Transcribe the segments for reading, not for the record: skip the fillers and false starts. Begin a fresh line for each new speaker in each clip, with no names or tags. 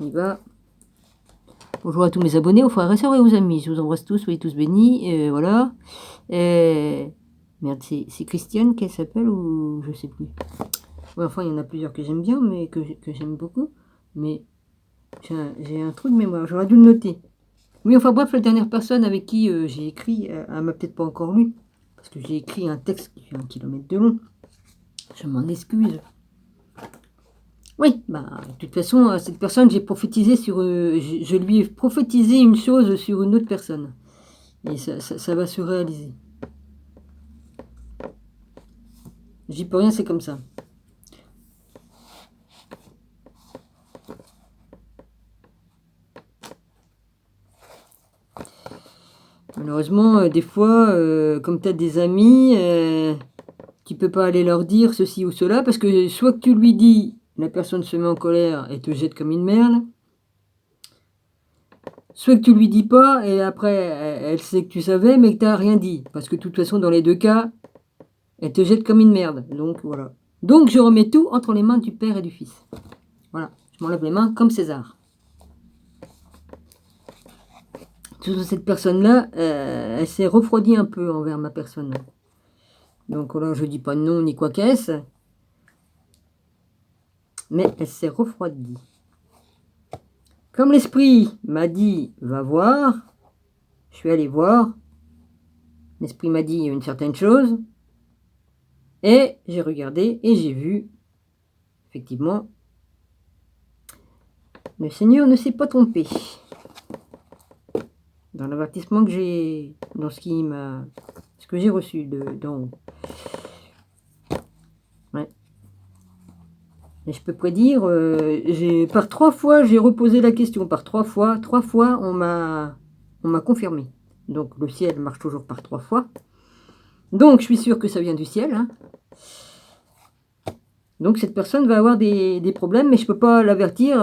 On y va. Bonjour à tous mes abonnés, aux frères et sœurs et aux amis. Je vous embrasse tous, soyez tous bénis. Voilà. Merde, c'est Christiane qu'elle s'appelle ou je sais plus. Ouais, enfin, il y en a plusieurs que j'aime bien, mais que j'aime beaucoup. Mais j'ai un trou de mémoire, j'aurais dû le noter. Oui, enfin bref, la dernière personne avec qui j'ai écrit, elle m'a peut-être pas encore lu. Parce que j'ai écrit un texte qui fait 1 kilomètre de long. Je m'en excuse. Oui, bah, de toute façon, cette personne, j'ai prophétisé sur, je lui ai prophétisé une chose sur une autre personne. Et ça va se réaliser. J'y peux rien, c'est comme ça. Malheureusement, des fois, comme tu as des amis, tu peux pas aller leur dire ceci ou cela, parce que soit que tu lui dis, la personne se met en colère et te jette comme une merde, soit que tu lui dis pas, et après, elle sait que tu savais, mais que tu n'as rien dit. Parce que de toute façon, dans les deux cas, elle te jette comme une merde. Donc, voilà. Donc, je remets tout entre les mains du Père et du Fils. Voilà. Je m'en lave les mains comme César. Surtout cette personne-là, elle s'est refroidie un peu envers ma personne. Donc là, je dis pas non ni quoi qu'est-ce. Mais elle s'est refroidie. Comme l'esprit m'a dit, va voir, je suis allé voir. L'esprit m'a dit une certaine chose. Et j'ai regardé et j'ai vu, effectivement, le Seigneur ne s'est pas trompé. Dans l'avertissement que j'ai, dans ce que j'ai reçu d'en haut. Ouais. Et je peux prédire, par 3 fois, j'ai reposé la question. Par 3 fois, on m'a confirmé. Donc le ciel marche toujours par 3 fois. Donc je suis sûr que ça vient du ciel. Hein. Donc cette personne va avoir des problèmes, mais je ne peux pas l'avertir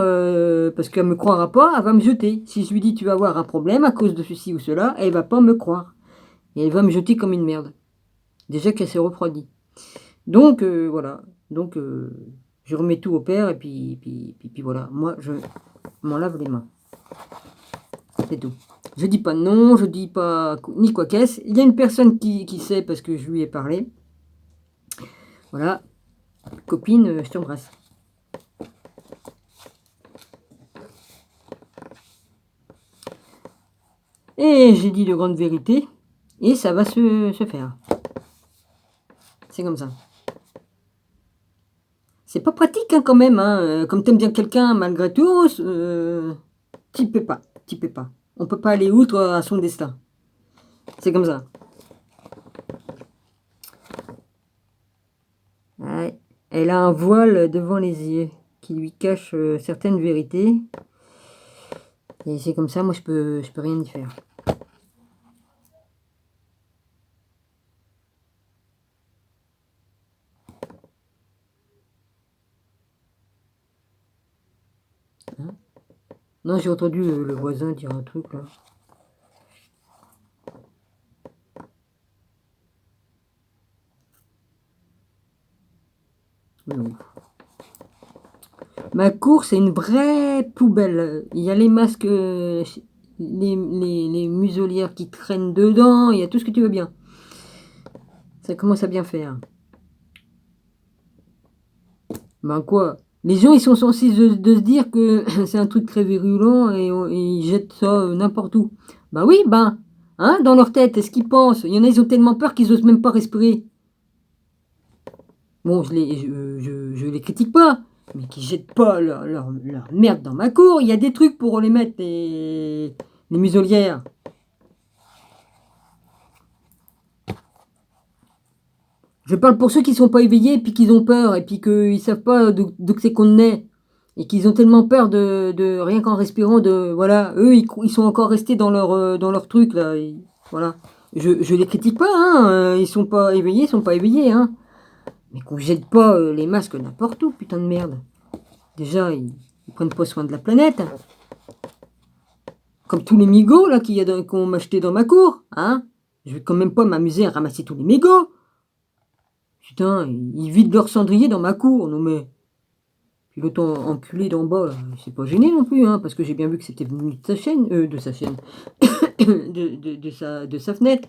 parce qu'elle ne me croira pas, elle va me jeter. Si je lui dis tu vas avoir un problème à cause de ceci ou cela, elle ne va pas me croire. Et elle va me jeter comme une merde. Déjà qu'elle s'est refroidie. Donc voilà. Donc je remets tout au Père et puis voilà. Moi je m'en lave les mains. C'est tout. Je dis pas non, je dis pas ni quoi qu'est-ce. Il y a une personne qui sait parce que je lui ai parlé. Voilà. Copine, je t'embrasse. Et j'ai dit de grandes vérités. Et ça va se faire. C'est comme ça. C'est pas pratique hein, quand même. Hein. Comme t'aimes bien quelqu'un, malgré tout, t'y peux pas. On peut pas aller outre à son destin. C'est comme ça. Ouais. Elle a un voile devant les yeux qui lui cache certaines vérités. Et c'est comme ça, moi je peux rien y faire. Hein? Non, j'ai entendu le voisin dire un truc là. Non. Ma cour, c'est une vraie poubelle. Il y a les masques, les muselières qui traînent dedans, il y a tout ce que tu veux bien. Ça commence à bien faire. Ben quoi? Les gens, ils sont censés de se dire que c'est un truc très virulent et ils jettent ça n'importe où. Ben oui, hein, dans leur tête, est-ce qu'ils pensent? Il y en a, ils ont tellement peur qu'ils osent même pas respirer. Bon, je les critique pas, mais qu'ils jettent pas leur merde dans ma cour. Il y a des trucs pour les mettre, les muselières. Je parle pour ceux qui sont pas éveillés, et puis qu'ils ont peur, et puis qu'ils savent pas d'où c'est qu'on naît. Et qu'ils ont tellement peur de rien qu'en respirant, voilà, eux, ils sont encore restés dans leur truc, là. Voilà. Je les critique pas, hein. Ils sont pas éveillés, hein. Mais qu'on jette pas les masques n'importe où, putain de merde. Déjà, ils prennent pas soin de la planète. Comme tous les mégots, là, qu'on m'a acheté dans ma cour, hein. Je vais quand même pas m'amuser à ramasser tous les mégots. Putain, ils vident leur cendrier dans ma cour, non mais... Puis l'autre enculé d'en bas, c'est pas gêné non plus, hein, parce que j'ai bien vu que c'était venu de sa chaîne, de sa fenêtre.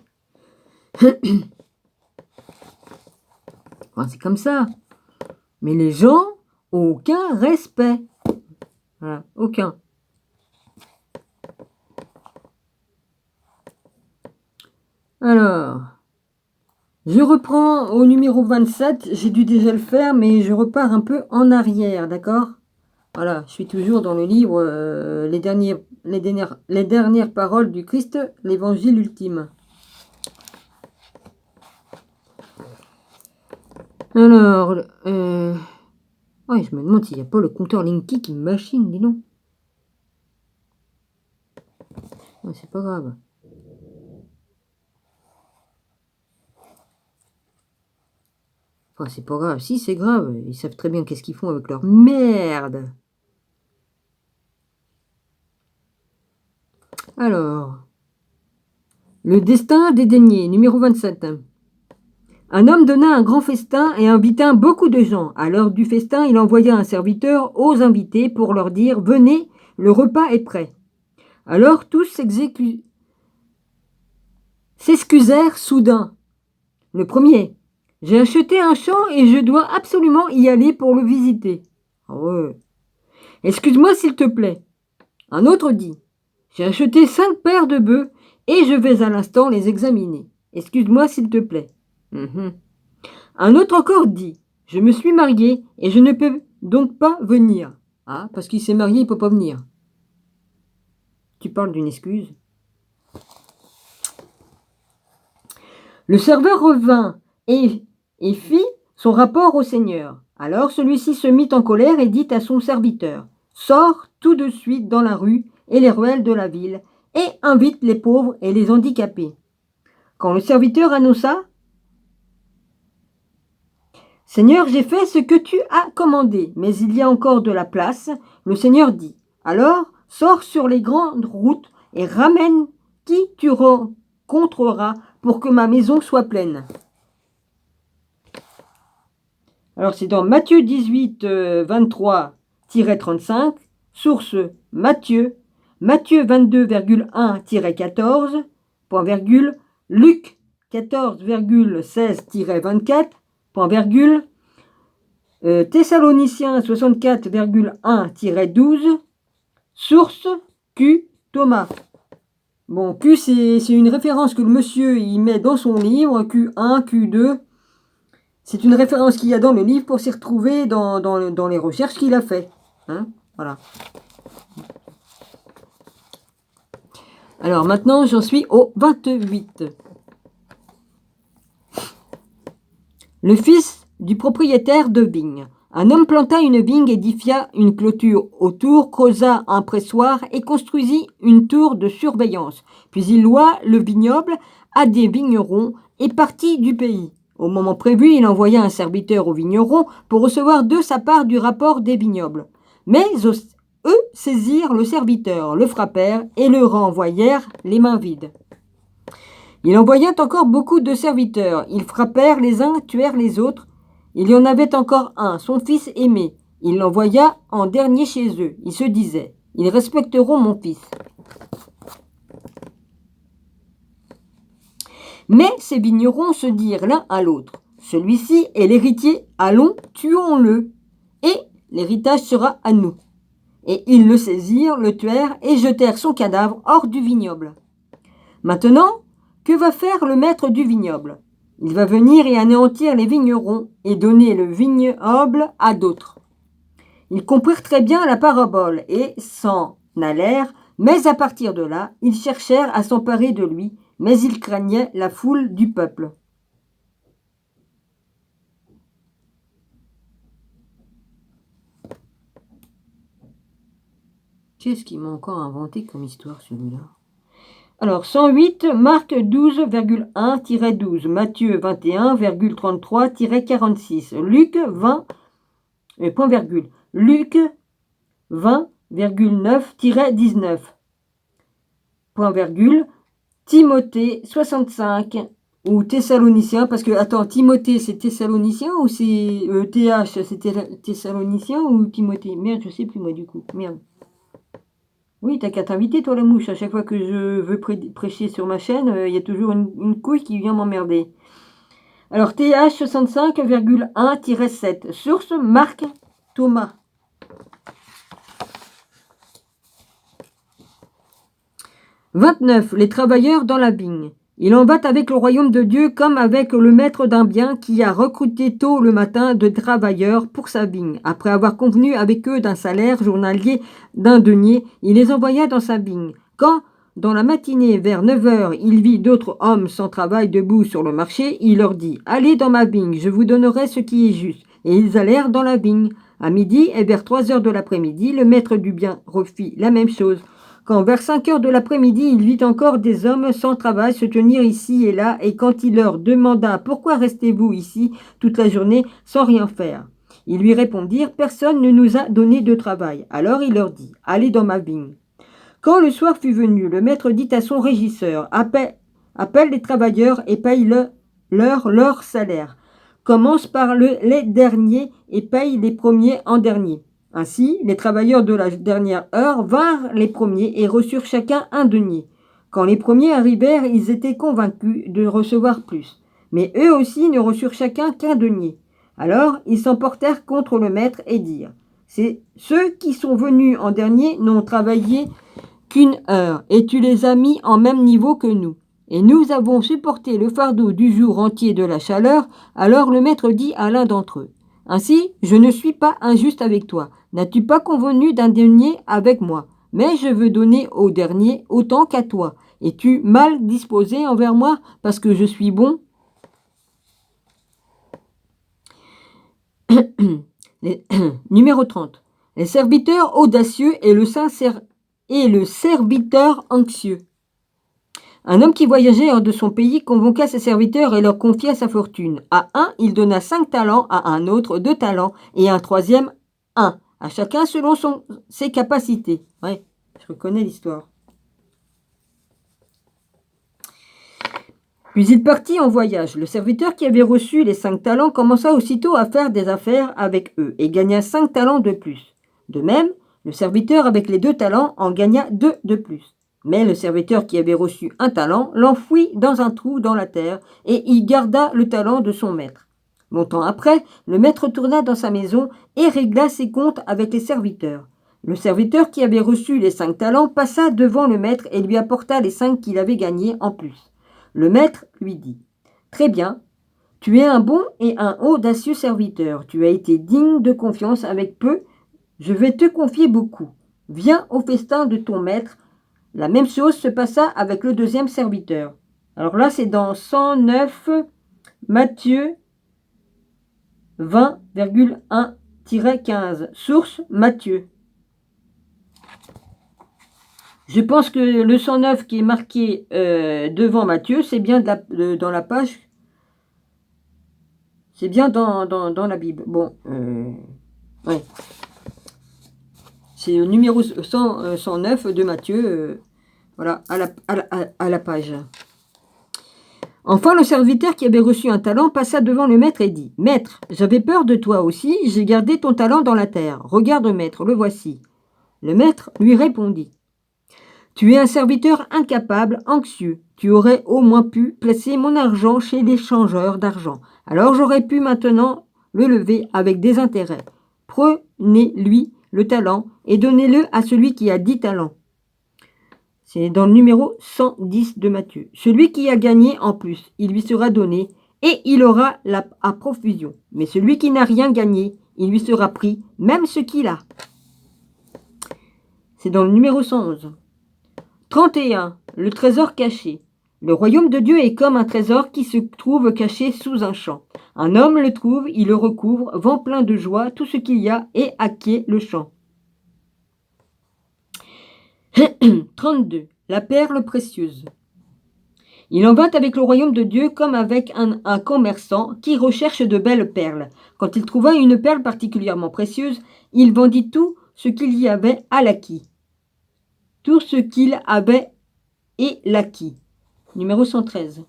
Enfin, c'est comme ça. Mais les gens, aucun respect. Voilà, aucun. Alors, je reprends au numéro 27. J'ai dû déjà le faire, mais je repars un peu en arrière, d'accord? Voilà, je suis toujours dans le livre les dernières paroles du Christ, l'évangile ultime. Alors, ouais, je me demande s'il n'y a pas le compteur Linky qui me machine, dis donc. Ouais, c'est pas grave. Enfin, c'est pas grave. Si, c'est grave. Ils savent très bien qu'est-ce qu'ils font avec leur merde. Alors, le destin dédaigné, numéro 27. Un homme donna un grand festin et invita beaucoup de gens. À l'heure du festin, il envoya un serviteur aux invités pour leur dire « Venez, le repas est prêt ». Alors tous s'excusèrent soudain. Le premier, « J'ai acheté un champ et je dois absolument y aller pour le visiter. »« Ah ouais. »« Excuse-moi s'il te plaît. » Un autre dit, « J'ai acheté 5 paires de bœufs et je vais à l'instant les examiner. Excuse-moi s'il te plaît. » Un autre encore dit, « Je me suis marié et je ne peux donc pas venir. » Ah, parce qu'il s'est marié, il ne peut pas venir. Tu parles d'une excuse. Le serveur revint et fit son rapport au Seigneur. Alors celui-ci se mit en colère et dit à son serviteur, « Sors tout de suite dans la rue et les ruelles de la ville et invite les pauvres et les handicapés. » Quand le serviteur annonça, « Seigneur, j'ai fait ce que tu as commandé, mais il y a encore de la place. » Le Seigneur dit, « Alors, sors sur les grandes routes et ramène qui tu rencontreras pour que ma maison soit pleine. » Alors, c'est dans Matthieu 18, 23-35, source Matthieu 22,1-14, point virgule, Luc 14,16-24, point virgule, Thessaloniciens 64,1-12, source Q. Thomas. Bon, Q, c'est une référence que le monsieur il met dans son livre, Q1, Q2. C'est une référence qu'il y a dans le livre pour s'y retrouver dans les recherches qu'il a fait. Hein, voilà. Alors maintenant, j'en suis au 28. Le fils du propriétaire de vigne. Un homme planta une vigne, édifia une clôture autour, creusa un pressoir et construisit une tour de surveillance. Puis il loua le vignoble à des vignerons et partit du pays. Au moment prévu, il envoya un serviteur aux vignerons pour recevoir de sa part du rapport des vignobles. Mais eux saisirent le serviteur, le frappèrent et le renvoyèrent les mains vides. Il envoya encore beaucoup de serviteurs. Ils frappèrent les uns, tuèrent les autres. Il y en avait encore un, son fils aimé. Il l'envoya en dernier chez eux. Il se disait, « Ils respecteront mon fils. » Mais ces vignerons se dirent l'un à l'autre, « Celui-ci est l'héritier, allons, tuons-le, et l'héritage sera à nous. » Et ils le saisirent, le tuèrent et jetèrent son cadavre hors du vignoble. Maintenant, que va faire le maître du vignoble? Il va venir et anéantir les vignerons et donner le vignoble à d'autres. Ils comprirent très bien la parabole et s'en allèrent, mais à partir de là, ils cherchèrent à s'emparer de lui, mais ils craignaient la foule du peuple. Qu'est-ce qu'il m'a encore inventé comme histoire, celui-là? Alors, 108, Marc 12,1-12, Matthieu 21,33-46, Luc 20, point virgule, Luc 20,9-19, point virgule, Timothée 65, ou Thessaloniciens, parce que, attends, Timothée, c'est Thessalonicien ou c'est TH, c'était Thessalonicien ou Timothée? Merde, je sais plus moi du coup, merde. Oui, t'as qu'à t'inviter toi la mouche, à chaque fois que je veux prêcher sur ma chaîne, il y a toujours une couille qui vient m'emmerder. Alors TH 65,1-7, source Marc Thomas. 29. Les travailleurs dans la vigne. Il en va avec le royaume de Dieu comme avec le maître d'un bien qui a recruté tôt le matin de travailleurs pour sa vigne. Après avoir convenu avec eux d'un salaire journalier d'un denier, il les envoya dans sa vigne. Quand, dans la matinée, vers 9 heures, il vit d'autres hommes sans travail debout sur le marché, il leur dit « Allez dans ma vigne, je vous donnerai ce qui est juste. » Et ils allèrent dans la vigne. À midi et vers 3 heures de l'après-midi, le maître du bien refit la même chose. Quand vers 5 heures de l'après-midi, il vit encore des hommes sans travail se tenir ici et là, et quand il leur demanda « Pourquoi restez-vous ici toute la journée sans rien faire ?» Ils lui répondirent « Personne ne nous a donné de travail. » Alors il leur dit « Allez dans ma vigne. » Quand le soir fut venu, le maître dit à son régisseur « Appelle les travailleurs et paye-leur salaire. Commence par les derniers et paye les premiers en dernier. » Ainsi, les travailleurs de la dernière heure vinrent les premiers et reçurent chacun un denier. Quand les premiers arrivèrent, ils étaient convaincus de recevoir plus. Mais eux aussi ne reçurent chacun qu'un denier. Alors ils s'emportèrent contre le maître et dirent « Ceux qui sont venus en dernier n'ont travaillé qu'une heure, et tu les as mis en même niveau que nous. Et nous avons supporté le fardeau du jour entier de la chaleur. » Alors le maître dit à l'un d'entre eux « Ainsi, je ne suis pas injuste avec toi. N'as-tu pas convenu d'un denier avec moi? Mais je veux donner au dernier autant qu'à toi. Es-tu mal disposé envers moi parce que je suis bon ?» Numéro 30. Les serviteurs audacieux et le serviteur anxieux. Un homme qui voyageait hors de son pays convoqua ses serviteurs et leur confia sa fortune. À un, il donna 5 talents, à un autre 2 talents, et à un troisième 1. À chacun selon ses capacités. Ouais, je reconnais l'histoire. Puis il partit en voyage. Le serviteur qui avait reçu les 5 talents commença aussitôt à faire des affaires avec eux et gagna 5 talents de plus. De même, le serviteur avec les 2 talents en gagna 2 de plus. Mais le serviteur qui avait reçu un talent l'enfouit dans un trou dans la terre et y garda le talent de son maître. Longtemps après, le maître tourna dans sa maison et régla ses comptes avec les serviteurs. Le serviteur qui avait reçu les 5 talents passa devant le maître et lui apporta les 5 qu'il avait gagnés en plus. Le maître lui dit « Très bien, tu es un bon et un audacieux serviteur. Tu as été digne de confiance avec peu. Je vais te confier beaucoup. Viens au festin de ton maître. » La même chose se passa avec le deuxième serviteur. Alors là, c'est dans 109 Matthieu 20,1-15. Source Matthieu. Je pense que le 109 qui est marqué devant Matthieu, c'est bien dans la page. C'est bien dans la Bible. Bon, ouais. C'est le numéro 109 de Matthieu, voilà, à la page. Enfin, le serviteur qui avait reçu un talent passa devant le maître et dit « Maître, j'avais peur de toi aussi, j'ai gardé ton talent dans la terre. Regarde, maître, le voici. » Le maître lui répondit « Tu es un serviteur incapable, anxieux. Tu aurais au moins pu placer mon argent chez l'échangeur d'argent. Alors j'aurais pu maintenant le lever avec des intérêts. Prenez-lui le talent et donnez-le à celui qui a 10 talents. » C'est dans le numéro 110 de Matthieu. Celui qui a gagné en plus, il lui sera donné et il aura à profusion. Mais celui qui n'a rien gagné, il lui sera pris, même ce qu'il a. C'est dans le numéro 111. 31. Le trésor caché. Le royaume de Dieu est comme un trésor qui se trouve caché sous un champ. Un homme le trouve, il le recouvre, vend plein de joie tout ce qu'il y a et acquiert le champ. 32. La perle précieuse. Il en va avec le royaume de Dieu comme avec un commerçant qui recherche de belles perles. Quand il trouva une perle particulièrement précieuse, il vendit tout ce qu'il y avait à l'acquis. Tout ce qu'il avait et l'acquis. Numéro 113.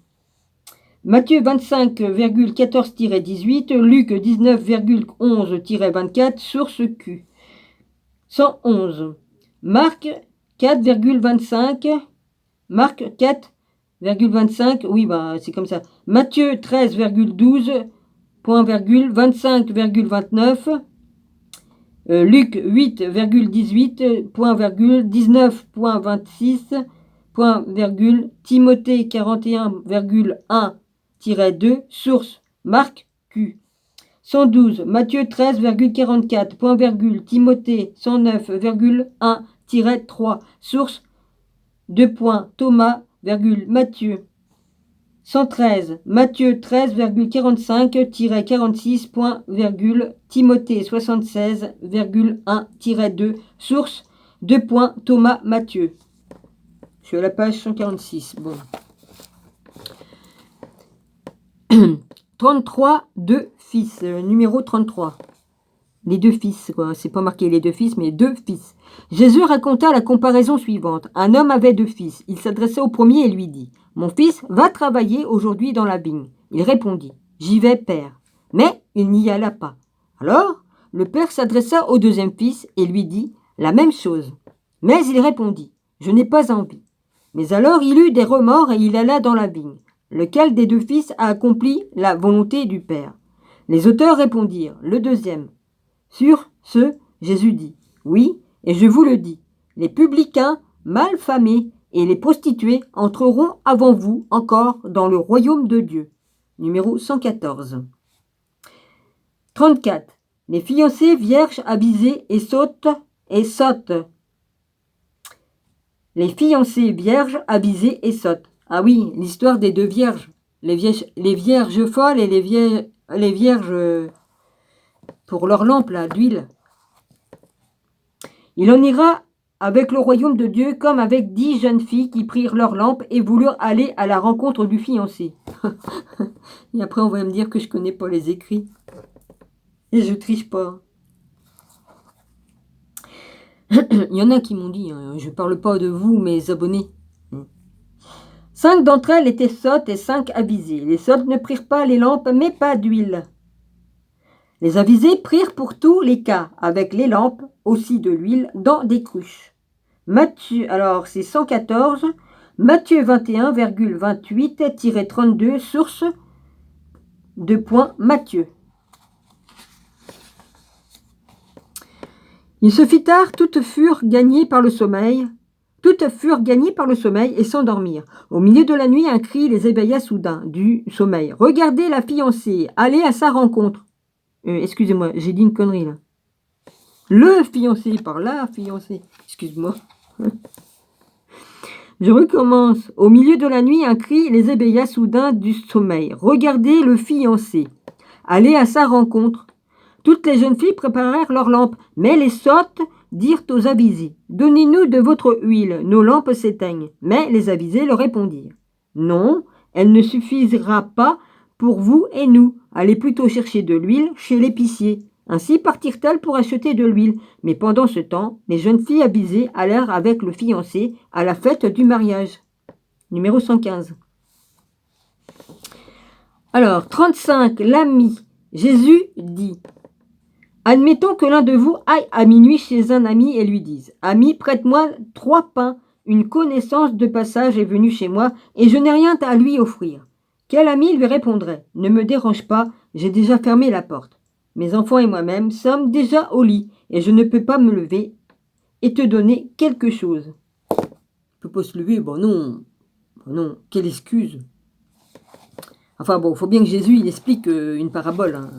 Matthieu 25,14-18, Luc 19,11-24, source Q. 111. Marc 4,25. Marc 4,25. Oui, bah c'est comme ça. Matthieu 13,12. Point virgule 25,29. Luc 8,18. Point virgule 19,26. Point virgule Timothée 41,1-2. Source Marc Q. 112, Matthieu 13,44, point virgule, Timothée 109,1-3, source 2 points, Thomas, virgule, Matthieu. 113, Matthieu 13,45-46, point virgule, Timothée 76,1-2, source 2 points, Thomas, Matthieu. Je suis à la page 146, bon. 33, deux fils, numéro 33. Les deux fils, quoi. C'est pas marqué les deux fils, mais deux fils. Jésus raconta la comparaison suivante. Un homme avait deux fils. Il s'adressa au premier et lui dit, « Mon fils, va travailler aujourd'hui dans la vigne. » Il répondit, « J'y vais, père. » Mais il n'y alla pas. Alors, le père s'adressa au deuxième fils et lui dit la même chose. Mais il répondit, « Je n'ai pas envie. » Mais alors il eut des remords et il alla dans la vigne. Lequel des deux fils a accompli la volonté du Père? Les auteurs répondirent, le deuxième. Sur ce, Jésus dit, oui, et je vous le dis, les publicains, mal famés et les prostituées entreront avant vous encore dans le royaume de Dieu. Numéro 114. 34. Les fiancés vierges avisées et sautent. Les fiancés vierges avisées et sautent. Ah oui, l'histoire des deux vierges. Les vierges folles et les vierges pour leur lampe là, d'huile. Il en ira avec le royaume de Dieu comme avec 10 jeunes filles qui prirent leur lampe et voulurent aller à la rencontre du fiancé. Et après on va me dire que je connais pas les écrits. Et je triche pas. Il y en a qui m'ont dit, hein, je parle pas de vous mes abonnés. 5 d'entre elles étaient sottes et 5 avisées. Les sottes ne prirent pas les lampes, mais pas d'huile. Les avisées prirent pour tous les cas, avec les lampes, aussi de l'huile, dans des cruches. Matthieu, alors c'est 114, Matthieu 21,28-32, source de point Matthieu. Il se fit tard, toutes furent gagnées par le sommeil. Toutes furent gagnées par le sommeil et s'endormirent. Au milieu de la nuit, un cri les éveilla soudain du sommeil. « Regardez la fiancée, allez à sa rencontre. » Excusez-moi, j'ai dit une connerie là. Le fiancé par la fiancée. Excuse-moi. Je recommence. Au milieu de la nuit, un cri les éveilla soudain du sommeil. « Regardez le fiancé, allez à sa rencontre. » Toutes les jeunes filles préparèrent leurs lampes, mais les sottes dirent aux avisés, « Donnez-nous de votre huile, nos lampes s'éteignent. » Mais les avisés leur répondirent, « Non, elle ne suffira pas pour vous et nous. Allez plutôt chercher de l'huile chez l'épicier. » Ainsi partirent-elles pour acheter de l'huile. Mais pendant ce temps, les jeunes filles avisées allèrent avec le fiancé à la fête du mariage. Numéro 115. Alors, 35, l'ami. Jésus dit, admettons que l'un de vous aille à minuit chez un ami et lui dise, « Ami, prête-moi 3 pains, une connaissance de passage est venue chez moi et je n'ai rien à lui offrir. » Quel ami lui répondrait, « Ne me dérange pas, j'ai déjà fermé la porte. Mes enfants et moi-même sommes déjà au lit et je ne peux pas me lever et te donner quelque chose. » Il ne peut pas se lever, bon non, quelle excuse. Enfin bon, il faut bien que Jésus il explique une parabole. Hein.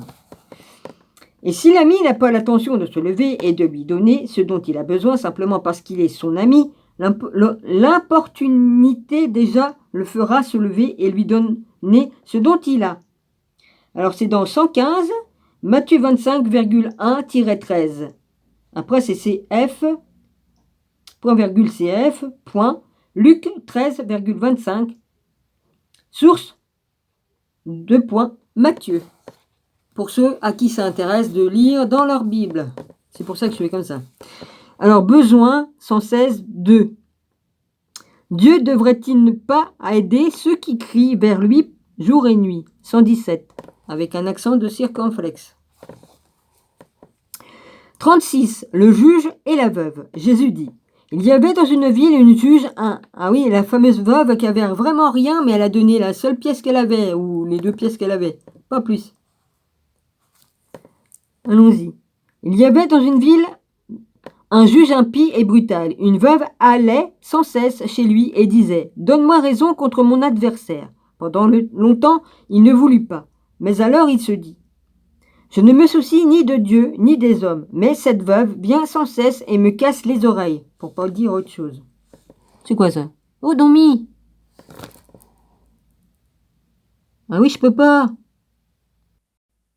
Et si l'ami n'a pas l'intention de se lever et de lui donner ce dont il a besoin simplement parce qu'il est son ami, l'importunité déjà le fera se lever et lui donner ce dont il a. Alors c'est dans 115, Matthieu 25,1-13. Après c'est CF, point virgule CF, point, Luc 13,25. Source, 2 points, Matthieu. Pour ceux à qui ça intéresse de lire dans leur Bible. C'est pour ça que je fais comme ça. Alors, besoin 116, 2. Dieu devrait-il pas aider ceux qui crient vers lui, jour et nuit. 117, avec un accent de circonflexe. 36. Le juge et la veuve. Jésus dit, il y avait dans une ville une juge, ah oui, la fameuse veuve qui avait vraiment rien, mais elle a donné la seule pièce qu'elle avait, ou les 2 pièces qu'elle avait, pas plus. Allons-y. Il y avait dans une ville un juge impie et brutal. Une veuve allait sans cesse chez lui et disait « Donne-moi raison contre mon adversaire ». Pendant longtemps, il ne voulut pas. Mais alors il se dit « Je ne me soucie ni de Dieu ni des hommes, mais cette veuve vient sans cesse et me casse les oreilles. » Pour pas dire autre chose. C'est quoi ça? Oh, Domi! Ah oui, je peux pas.